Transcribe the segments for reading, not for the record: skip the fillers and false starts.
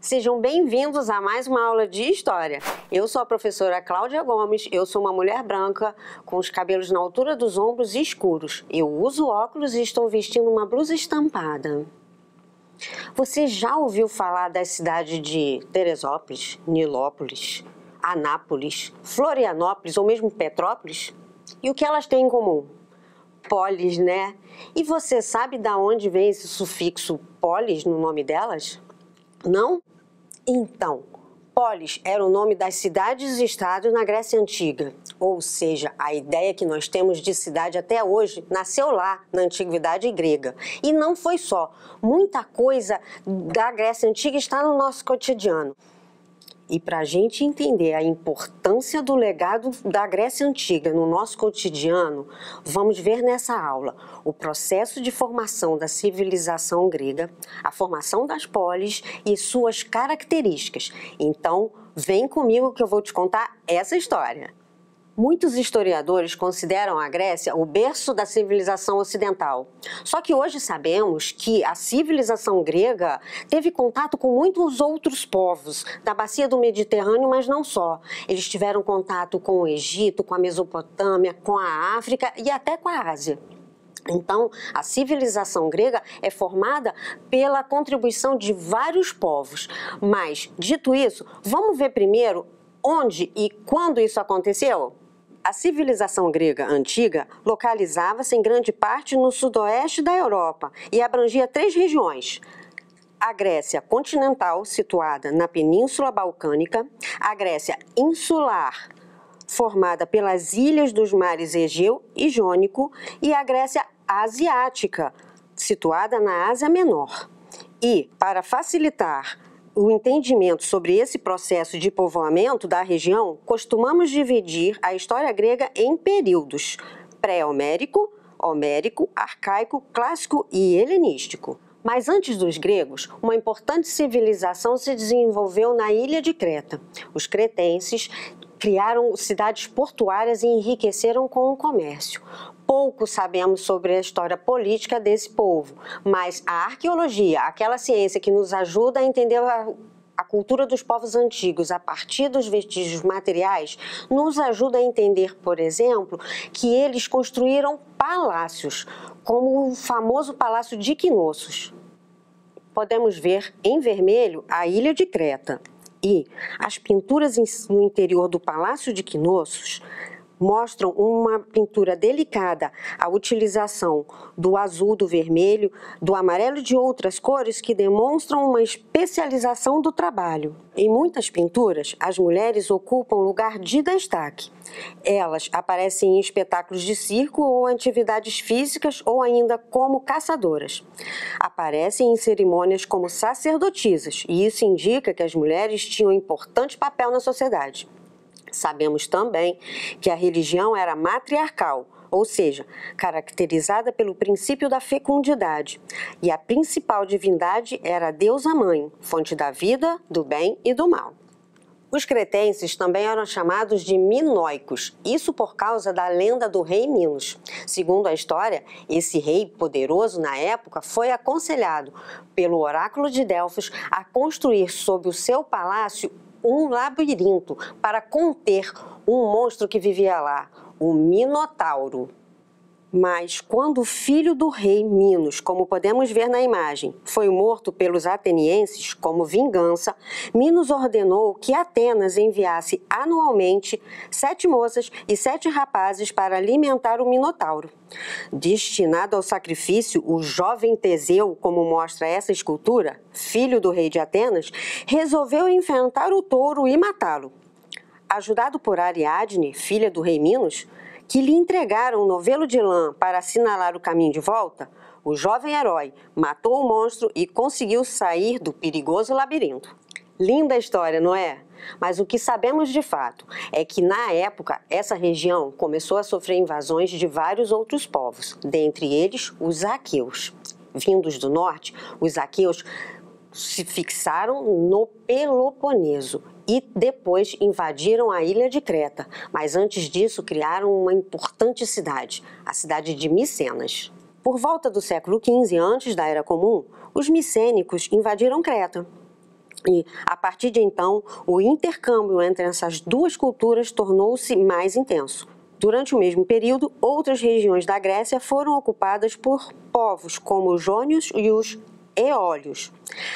Sejam bem-vindos a mais uma aula de História. Eu sou a professora Cláudia Gomes, eu sou uma mulher branca com os cabelos na altura dos ombros e escuros. Eu uso óculos e estou vestindo uma blusa estampada. Você já ouviu falar das cidades de Teresópolis, Nilópolis, Anápolis, Florianópolis ou mesmo Petrópolis? E o que elas têm em comum? Polis, né? E você sabe de onde vem esse sufixo polis no nome delas? Não? Então, polis era o nome das cidades e estados na Grécia Antiga. Ou seja, a ideia que nós temos de cidade até hoje nasceu lá, na Antiguidade grega. E não foi só. Muita coisa da Grécia Antiga está no nosso cotidiano. E para a gente entender a importância do legado da Grécia Antiga no nosso cotidiano, vamos ver nessa aula o processo de formação da civilização grega, a formação das polis e suas características. Então, vem comigo que eu vou te contar essa história. Muitos historiadores consideram a Grécia o berço da civilização ocidental. Só que hoje sabemos que a civilização grega teve contato com muitos outros povos da bacia do Mediterrâneo, mas não só. Eles tiveram contato com o Egito, com a Mesopotâmia, com a África e até com a Ásia. Então, a civilização grega é formada pela contribuição de vários povos. Mas, dito isso, vamos ver primeiro onde e quando isso aconteceu? A civilização grega antiga localizava-se em grande parte no sudoeste da Europa e abrangia 3 regiões. A Grécia continental, situada na Península Balcânica, a Grécia insular, formada pelas ilhas dos mares Egeu e Jônico, e a Grécia asiática, situada na Ásia Menor. E, para facilitar o entendimento sobre esse processo de povoamento da região, costumamos dividir a história grega em períodos: pré-homérico, homérico, arcaico, clássico e helenístico. Mas antes dos gregos, uma importante civilização se desenvolveu na ilha de Creta. Os cretenses criaram cidades portuárias e enriqueceram com o comércio. Pouco sabemos sobre a história política desse povo, mas a arqueologia, aquela ciência que nos ajuda a entender a cultura dos povos antigos a partir dos vestígios materiais, nos ajuda a entender, por exemplo, que eles construíram palácios, como o famoso Palácio de Knossos. Podemos ver em vermelho a ilha de Creta. E as pinturas no interior do Palácio de Knossos mostram uma pintura delicada, a utilização do azul, do vermelho, do amarelo e de outras cores que demonstram uma especialização do trabalho. Em muitas pinturas, as mulheres ocupam lugar de destaque. Elas aparecem em espetáculos de circo ou atividades físicas ou ainda como caçadoras. Aparecem em cerimônias como sacerdotisas, e isso indica que as mulheres tinham um importante papel na sociedade. Sabemos também que a religião era matriarcal, ou seja, caracterizada pelo princípio da fecundidade, e a principal divindade era a deusa mãe, fonte da vida, do bem e do mal. Os cretenses também eram chamados de minoicos, isso por causa da lenda do rei Minos. Segundo a história, esse rei poderoso na época foi aconselhado pelo oráculo de Delfos a construir sob o seu palácio um labirinto para conter um monstro que vivia lá, o Minotauro. Mas quando o filho do rei Minos, como podemos ver na imagem, foi morto pelos atenienses como vingança, Minos ordenou que Atenas enviasse anualmente 7 moças e 7 rapazes para alimentar o Minotauro. Destinado ao sacrifício, o jovem Teseu, como mostra essa escultura, filho do rei de Atenas, resolveu enfrentar o touro e matá-lo. Ajudado por Ariadne, filha do rei Minos, que lhe entregaram um novelo de lã para assinalar o caminho de volta, o jovem herói matou o monstro e conseguiu sair do perigoso labirinto. Linda história, não é? Mas o que sabemos de fato é que, na época, essa região começou a sofrer invasões de vários outros povos, dentre eles os aqueus. Vindos do norte, os aqueus se fixaram no Peloponeso e depois invadiram a ilha de Creta, mas antes disso criaram uma importante cidade, a cidade de Micenas. Por volta do século XV, antes da Era Comum, os micênicos invadiram Creta. E, a partir de então, o intercâmbio entre essas duas culturas tornou-se mais intenso. Durante o mesmo período, outras regiões da Grécia foram ocupadas por povos como os jônios e os eólios.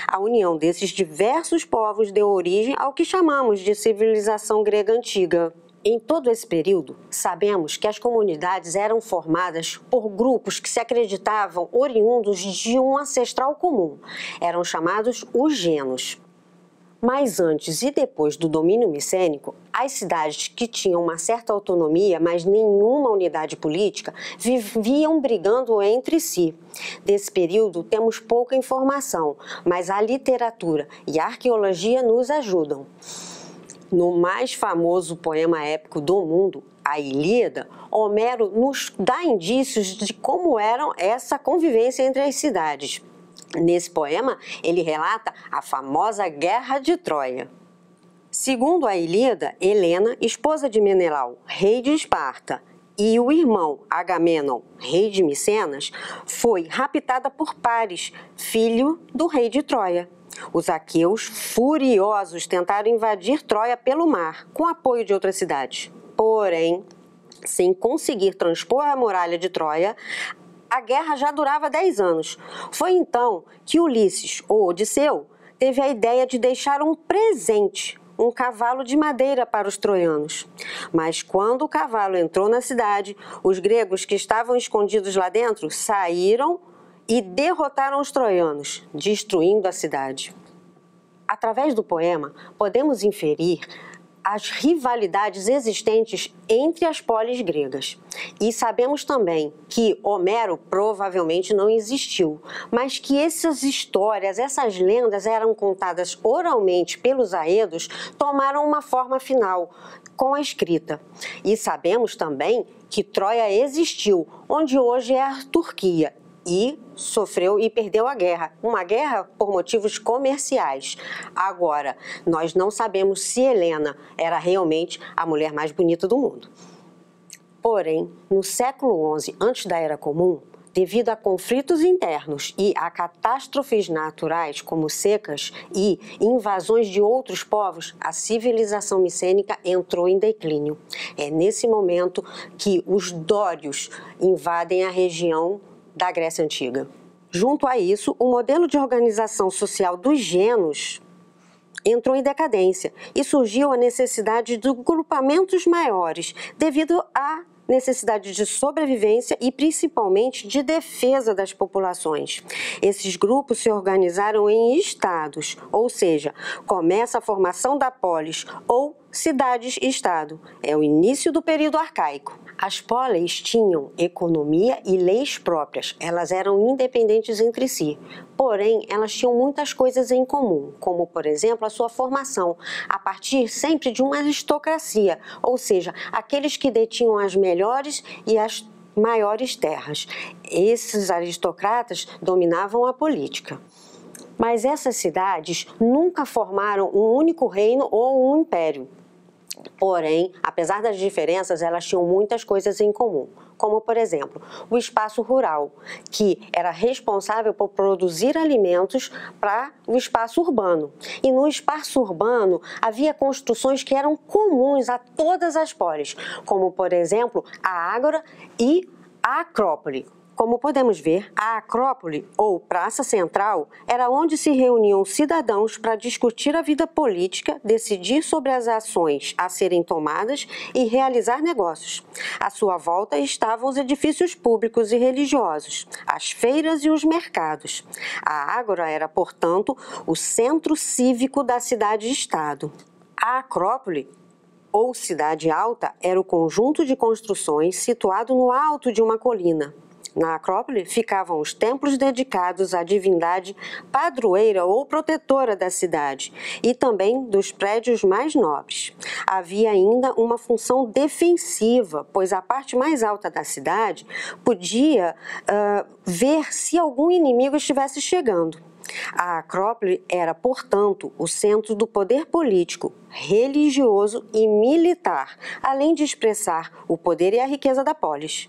A união desses diversos povos deu origem ao que chamamos de civilização grega antiga. Em todo esse período, sabemos que as comunidades eram formadas por grupos que se acreditavam oriundos de um ancestral comum. Eram chamados os genos. Mas antes e depois do domínio micênico, as cidades que tinham uma certa autonomia, mas nenhuma unidade política, viviam brigando entre si. Desse período temos pouca informação, mas a literatura e a arqueologia nos ajudam. No mais famoso poema épico do mundo, a Ilíada, Homero nos dá indícios de como era essa convivência entre as cidades. Nesse poema, ele relata a famosa Guerra de Troia. Segundo a Ilíada, Helena, esposa de Menelau, rei de Esparta, e o irmão Agamenon, rei de Micenas, foi raptada por Paris, filho do rei de Troia. Os aqueus, furiosos, tentaram invadir Troia pelo mar, com apoio de outras cidades. Porém, sem conseguir transpor a muralha de Troia, a guerra já durava 10 anos. Foi então que Ulisses, ou Odisseu, teve a ideia de deixar um presente, um cavalo de madeira para os troianos. Mas quando o cavalo entrou na cidade, os gregos que estavam escondidos lá dentro saíram e derrotaram os troianos, destruindo a cidade. Através do poema, podemos inferir as rivalidades existentes entre as polis gregas. E sabemos também que Homero provavelmente não existiu, mas que essas histórias, essas lendas eram contadas oralmente pelos aedos, tomaram uma forma final com a escrita. E sabemos também que Troia existiu, onde hoje é a Turquia, e sofreu e perdeu a guerra. Uma guerra por motivos comerciais. Agora, nós não sabemos se Helena era realmente a mulher mais bonita do mundo. Porém, no século XI, antes da Era Comum, devido a conflitos internos e a catástrofes naturais como secas e invasões de outros povos, a civilização micênica entrou em declínio. É nesse momento que os dórios invadem a região da Grécia Antiga. Junto a isso, o modelo de organização social dos genos entrou em decadência e surgiu a necessidade de grupamentos maiores devido à necessidade de sobrevivência e principalmente de defesa das populações. Esses grupos se organizaram em estados, ou seja, começa a formação da polis ou cidades-estado. É o início do período arcaico. As polis tinham economia e leis próprias, elas eram independentes entre si. Porém, elas tinham muitas coisas em comum, como, por exemplo, a sua formação, a partir sempre de uma aristocracia, ou seja, aqueles que detinham as melhores e as maiores terras. Esses aristocratas dominavam a política. Mas essas cidades nunca formaram um único reino ou um império. Porém, apesar das diferenças, elas tinham muitas coisas em comum, como, por exemplo, o espaço rural, que era responsável por produzir alimentos para o espaço urbano. E no espaço urbano havia construções que eram comuns a todas as polis, como, por exemplo, a Ágora e a Acrópole. Como podemos ver, a Acrópole, ou Praça Central, era onde se reuniam cidadãos para discutir a vida política, decidir sobre as ações a serem tomadas e realizar negócios. À sua volta estavam os edifícios públicos e religiosos, as feiras e os mercados. A Ágora era, portanto, o centro cívico da cidade-estado. A Acrópole, ou Cidade Alta, era o conjunto de construções situado no alto de uma colina. Na Acrópole ficavam os templos dedicados à divindade padroeira ou protetora da cidade e também dos prédios mais nobres. Havia ainda uma função defensiva, pois a parte mais alta da cidade podia ver se algum inimigo estivesse chegando. A Acrópole era, portanto, o centro do poder político, religioso e militar, além de expressar o poder e a riqueza da polis.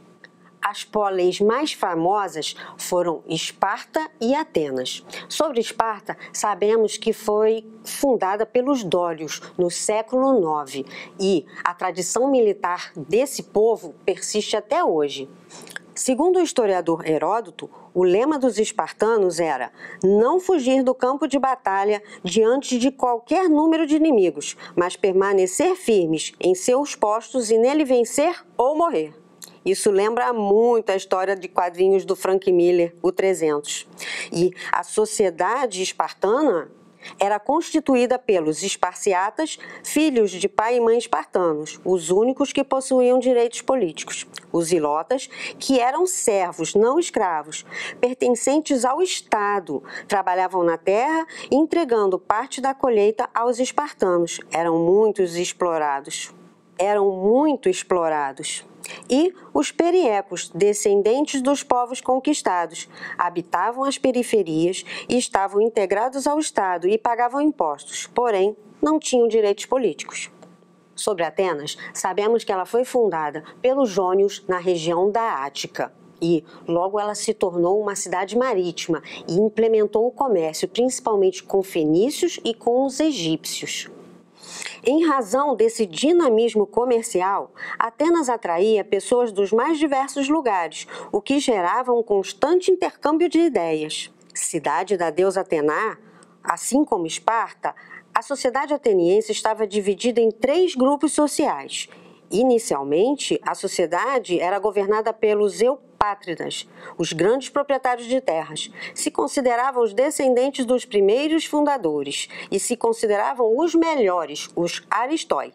As polis mais famosas foram Esparta e Atenas. Sobre Esparta, sabemos que foi fundada pelos dórios no século IX e a tradição militar desse povo persiste até hoje. Segundo o historiador Heródoto, o lema dos espartanos era não fugir do campo de batalha diante de qualquer número de inimigos, mas permanecer firmes em seus postos e nele vencer ou morrer. Isso lembra muito a história de quadrinhos do Frank Miller, o 300. E a sociedade espartana era constituída pelos esparciatas, filhos de pai e mãe espartanos, os únicos que possuíam direitos políticos. Os ilotas, que eram servos, não escravos, pertencentes ao Estado, trabalhavam na terra, entregando parte da colheita aos espartanos. Eram muito explorados. E os periecos, descendentes dos povos conquistados, habitavam as periferias e estavam integrados ao Estado e pagavam impostos, porém não tinham direitos políticos. Sobre Atenas, sabemos que ela foi fundada pelos jônios na região da Ática. E logo ela se tornou uma cidade marítima e implementou o comércio, principalmente com fenícios e com os egípcios. Em razão desse dinamismo comercial, Atenas atraía pessoas dos mais diversos lugares, o que gerava um constante intercâmbio de ideias. Cidade da deusa Atena, assim como Esparta, a sociedade ateniense estava dividida em 3 grupos sociais. Inicialmente, a sociedade era governada pelos eupátridas, os grandes proprietários de terras. Se consideravam os descendentes dos primeiros fundadores e se consideravam os melhores, os aristói.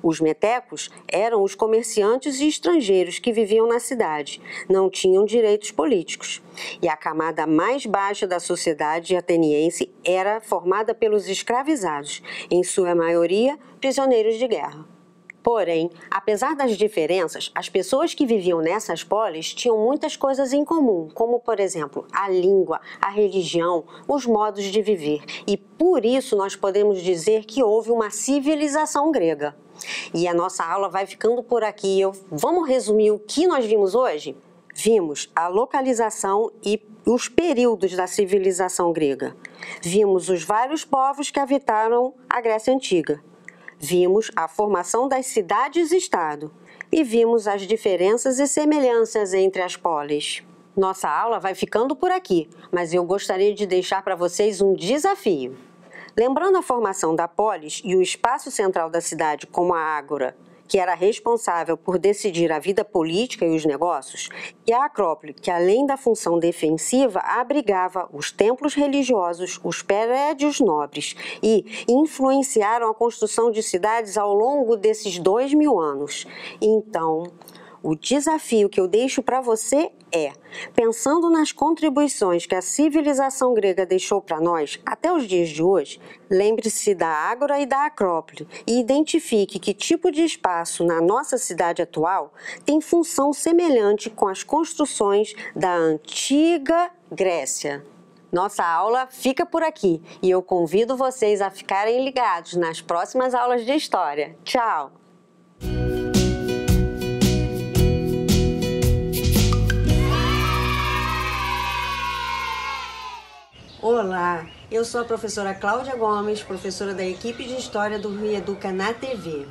Os metecos eram os comerciantes e estrangeiros que viviam na cidade, não tinham direitos políticos. E a camada mais baixa da sociedade ateniense era formada pelos escravizados, em sua maioria prisioneiros de guerra. Porém, apesar das diferenças, as pessoas que viviam nessas polis tinham muitas coisas em comum, como, por exemplo, a língua, a religião, os modos de viver. E por isso nós podemos dizer que houve uma civilização grega. E a nossa aula vai ficando por aqui. Vamos resumir o que nós vimos hoje? Vimos a localização e os períodos da civilização grega. Vimos os vários povos que habitaram a Grécia Antiga. Vimos a formação das cidades-estado e vimos as diferenças e semelhanças entre as polis. Nossa aula vai ficando por aqui, mas eu gostaria de deixar para vocês um desafio. Lembrando a formação da polis e o espaço central da cidade como a ágora, que era responsável por decidir a vida política e os negócios, e a Acrópole, que além da função defensiva, abrigava os templos religiosos, os prédios nobres e influenciaram a construção de cidades ao longo desses 2000 anos. Então, o desafio que eu deixo para você é, pensando nas contribuições que a civilização grega deixou para nós até os dias de hoje, lembre-se da Ágora e da Acrópole e identifique que tipo de espaço na nossa cidade atual tem função semelhante com as construções da antiga Grécia. Nossa aula fica por aqui e eu convido vocês a ficarem ligados nas próximas aulas de História. Tchau! Olá, eu sou a professora Cláudia Gomes, professora da equipe de História do Rio Educa na TV.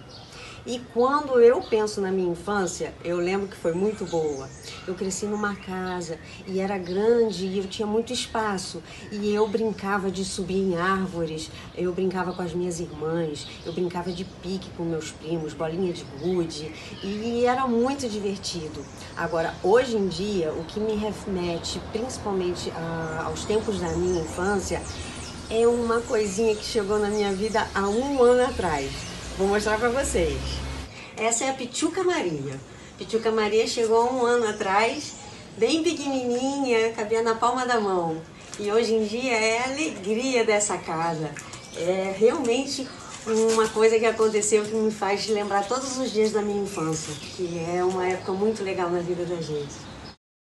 E quando eu penso na minha infância, eu lembro que foi muito boa. Eu cresci numa casa e era grande e eu tinha muito espaço. E eu brincava de subir em árvores, eu brincava com as minhas irmãs, eu brincava de pique com meus primos, bolinha de gude, e era muito divertido. Agora, hoje em dia, o que me remete principalmente aos tempos da minha infância é uma coisinha que chegou na minha vida há 1 ano atrás. Vou mostrar para vocês. Essa é a Pichuca Maria. Pichuca Maria chegou há 1 ano atrás, bem pequenininha, cabia na palma da mão. E hoje em dia é a alegria dessa casa. É realmente uma coisa que aconteceu que me faz lembrar todos os dias da minha infância, que é uma época muito legal na vida da gente.